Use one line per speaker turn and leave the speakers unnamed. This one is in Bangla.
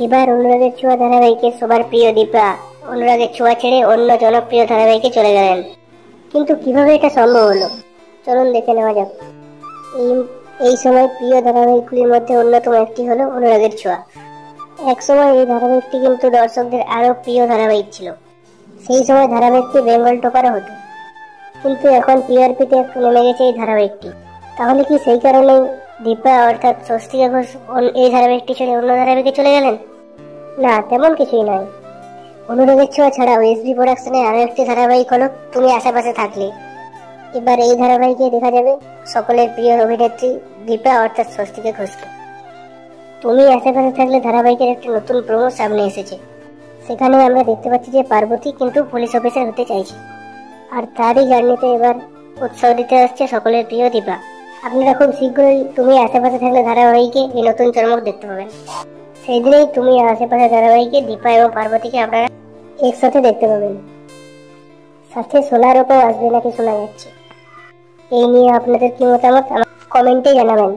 এবার অনুরাগের ছোঁয়া ধারাবাহিকে সবার প্রিয় দীপা অনুরাগের ছোঁয়া ছেড়ে অন্য জনপ্রিয় ধারাবাহিকে চলে গেলেন। কিন্তু কিভাবে এটা সম্ভব হলো, চলুন দেখে নেওয়া যাক। এই এই সময় প্রিয় ধারাবাহিকগুলির মধ্যে অন্যতম একটি হলো অনুরাগের ছোঁয়া। এক সময় এই ধারাবাহিকটি কিন্তু দর্শকদের আরো প্রিয় ধারাবাহিক ছিল। সেই সময় ধারাবাহিকটি বেঙ্গল টপারও হতো, কিন্তু এখন টিআরপিতে একটু নেমে গেছে এই ধারাবাহিকটি। তাহলে কি সেই কারণে দীপা অর্থাৎ স্বস্তিকা ঘোষ এই ধারাবাহিকটি ছেড়ে অন্য ধারাবাহিকে চলে গেলেন? না, তেমন কিছুই নয়। অনুরাগের ছোঁয়া ছাড়াও এসবি প্রোডাকশনের আরো একটি ধারাবাহিক হলো তুমি আশেপাশে থাকলে। এবার এই ধারাবাহিকে দেখা যাবে সকলের প্রিয় অভিনেত্রী দীপা অর্থাৎ স্বস্তিকা ঘোষকে। তুমি আশেপাশে থাকলে ধারাবাহিকের একটি নতুন প্রোমো সামনে এসেছে। সেখানে আমরা দেখতে পাচ্ছি যে পার্বতী কিন্তু পুলিশ অফিসার হতে চাইছে, আর তারই জার্নিতে এবার উৎসাহ দিতে আসছে সকলের প্রিয় দীপা। আপনারা খুব শীঘ্রই তুমি আশেপাশে থাকলে ধারাবাহিকে এই নতুন চমক দেখতে পাবেন। সেই দিনেই তুমি আশেপাশে ধারাবাহিকে দীপা এবং পার্বতীকে আপনারা একসাথে দেখতে পাবেন। সাথে সোনার ওপর আসবে নাকি শোনা যাচ্ছে। এই নিয়ে আপনাদের কি মতামত কমেন্টে জানাবেন।